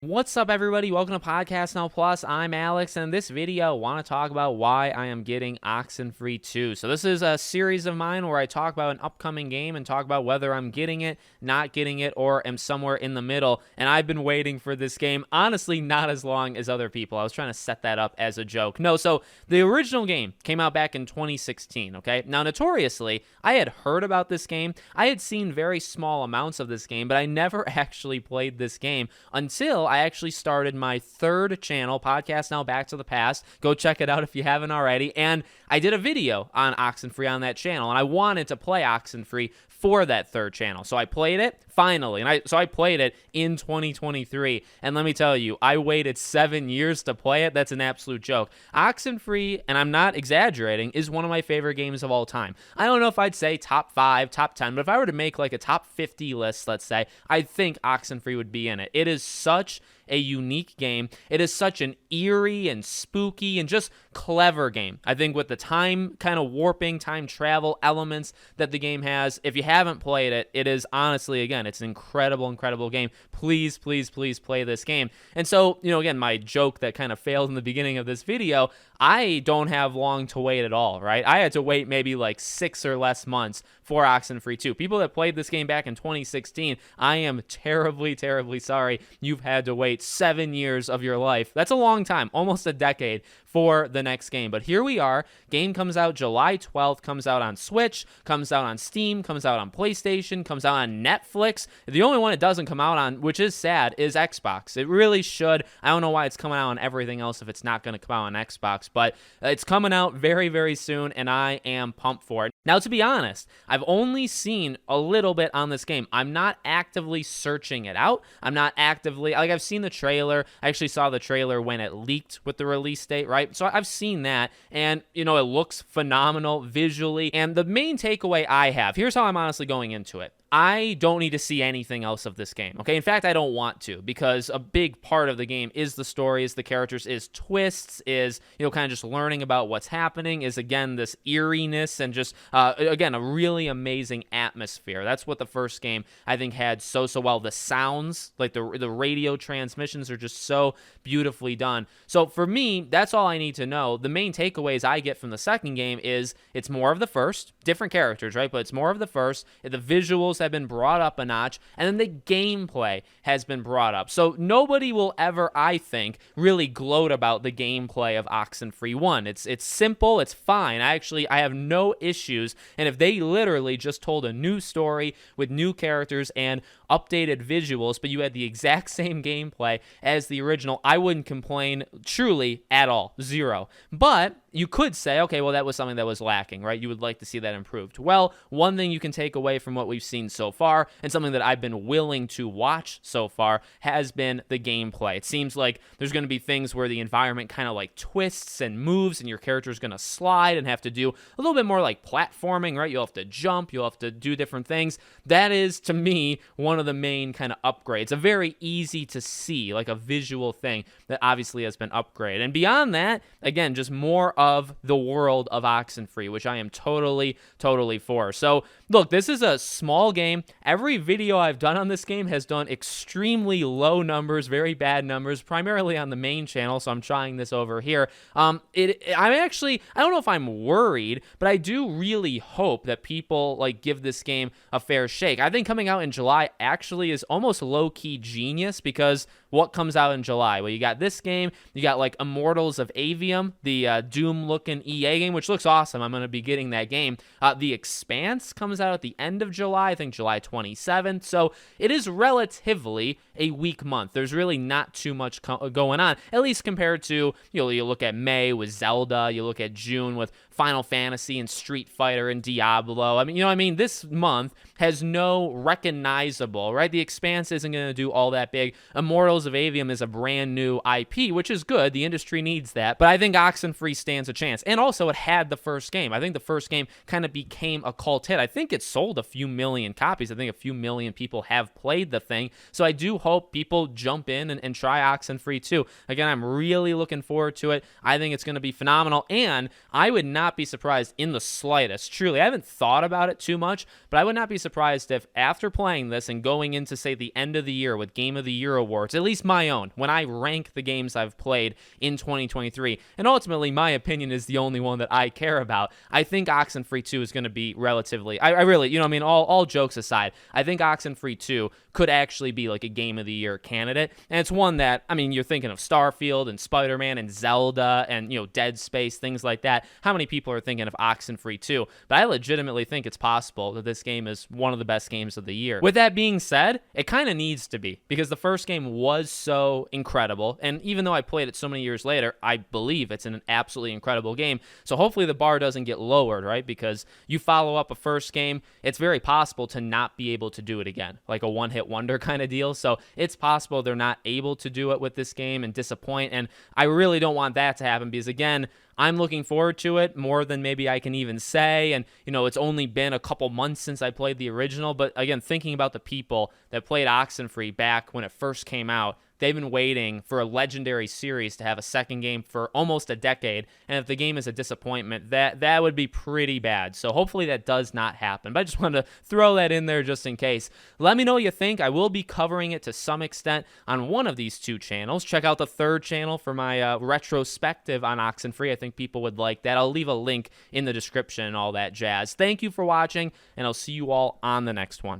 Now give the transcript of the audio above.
What's up, everybody? Welcome to Podcast Now Plus. I'm Alex, and in this video, I want to talk about why I am getting Oxenfree 2. So this is a series of mine where I talk about an upcoming game and talk about whether I'm getting it, not getting it, or am somewhere in the middle. And I've been waiting for this game, honestly, not as long as other people. I was trying to set that up as a joke. No, so the original game came out back in 2016, okay? Now, notoriously, I had heard about this game. I had seen very small amounts of this game, but I never actually played this game until I actually started my third channel, Podcast Now Back to the Past. Go check it out if you haven't already. And I did a video on Oxenfree on that channel, and I wanted to play Oxenfree for that third channel. So I played it finally, and I played it in 2023. And let me tell you, I waited 7 years to play it. That's an absolute joke. Oxenfree, and I'm not exaggerating, is one of my favorite games of all time. I don't know if I'd say top 5, top 10, but if I were to make like a top 50 list, let's say, I think Oxenfree would be in it. It is such a unique game. It is such an eerie and spooky and just clever game. I think with the time kind of warping, time travel elements that the game has, if you haven't played it, it is honestly, again, it's an incredible game. Please play this game. And so, again, my joke that kind of failed in the beginning of this video, I don't have long to wait at all, right? I had to wait maybe like 6 or less months for Oxenfree 2. People that played this game back in 2016, I am terribly sorry you've had to wait 7 years of your life. That's a long time, almost a decade for the next game. But here we are. Game comes out July 12th, comes out on Switch, comes out on Steam, comes out on PlayStation, comes out on Netflix. The only one it doesn't come out on, which is sad, is Xbox. It really should. I don't know why it's coming out on everything else if it's not going to come out on Xbox, but it's coming out very soon, and I am pumped for it. Now, to be honest, I've only seen a little bit on this game. I'm not actively searching it out. I'm not actively, I've seen the trailer. I actually saw the trailer when it leaked with the release date, right? So I've seen that, and, it looks phenomenal visually. And the main takeaway I have, here's how I'm honestly going into it. I don't need to see anything else of this game, okay? In fact, I don't want to, because a big part of the game is the story, is the characters, is twists, is, kind of just learning about what's happening, is, again, this eeriness, and just, again, a really amazing atmosphere. That's what the first game, I think, had so well. The sounds, like the radio transmissions are just so beautifully done. So for me, that's all I need to know. The main takeaways I get from the second game is it's more of the first, different characters, right? But it's more of the first. The visuals have been brought up a notch, and then the gameplay has been brought up. So nobody will ever, I think, really gloat about the gameplay of Oxenfree 1. It's simple, it's fine. I have no issues, and if they literally just told a new story with new characters and updated visuals, but you had the exact same gameplay as the original, I wouldn't complain truly at all. Zero. But you could say, okay, well, that was something that was lacking, right? You would like to see that improved. Well, one thing you can take away from what we've seen so far, and something that I've been willing to watch so far, has been the gameplay. It seems like there's going to be things where the environment kind of like twists and moves, and your character is going to slide and have to do a little bit more like platforming, right? You'll have to jump, you'll have to do different things. That is, to me, one of the main kind of upgrades. A very easy to see, like a visual thing that obviously has been upgraded. And beyond that, again, just more of the world of Oxenfree, which I am totally for. So, look, this is a small game. Every video I've done on this game has done extremely low numbers, very bad numbers, primarily on the main channel, so I'm trying this over here. I don't know if I'm worried, but I do really hope that people, give this game a fair shake. I think coming out in July actually is almost low-key genius, because what comes out in July? Well, you got this game, you got Immortals of Avium, the Doom-looking EA game, which looks awesome. I'm going to be getting that game. The Expanse comes out at the end of July, I think July 27th, so it is relatively a weak month. There's really not too much going on, at least compared to, you look at May with Zelda, you look at June with Final Fantasy and Street Fighter and Diablo. I mean, this month has no recognizable, right? The Expanse isn't going to do all that big. Immortals of Avium is a brand new IP, which is good. The industry needs that. But I think Oxenfree stands a chance. And also, it had the first game. I think the first game kind of became a cult hit. I think it sold a few million copies. I think a few million people have played the thing. So I do hope people jump in and try Oxenfree 2. Again, I'm really looking forward to it. I think it's going to be phenomenal. And I would not be surprised in the slightest. Truly, I haven't thought about it too much, but I would not be surprised if after playing this and going into, say, the end of the year with Game of the Year awards, at least my own, when I rank the games I've played in 2023, and ultimately my opinion is the only one that I care about, I think Oxenfree 2 is going to be relatively, I really, you know what I mean, all jokes aside, I think Oxenfree 2 could actually be like a Game of the Year candidate, and it's one that, I mean, you're thinking of Starfield and Spider-Man and Zelda and, you know, Dead Space, things like that. How many people are thinking of Oxenfree 2? But I legitimately think it's possible that this game is one of the best games of the year. With that being said, it kind of needs to be, because the first game was so incredible, and even though I played it so many years later, I believe it's an absolutely incredible game. So hopefully the bar doesn't get lowered, right? Because you follow up a first game, it's very possible to not be able to do it again, like a one-hit wonder kind of deal. So it's possible they're not able to do it with this game and disappoint, and I really don't want that to happen, because again, I'm looking forward to it more than maybe I can even say. And, you know, it's only been a couple months since I played the original. But again, thinking about the people that played Oxenfree back when it first came out, they've been waiting for a legendary series to have a second game for almost a decade. And if the game is a disappointment, that would be pretty bad. So hopefully that does not happen. But I just wanted to throw that in there just in case. Let me know what you think. I will be covering it to some extent on one of these two channels. Check out the third channel for my retrospective on Oxenfree. I think people would like that. I'll leave a link in the description and all that jazz. Thank you for watching, and I'll see you all on the next one.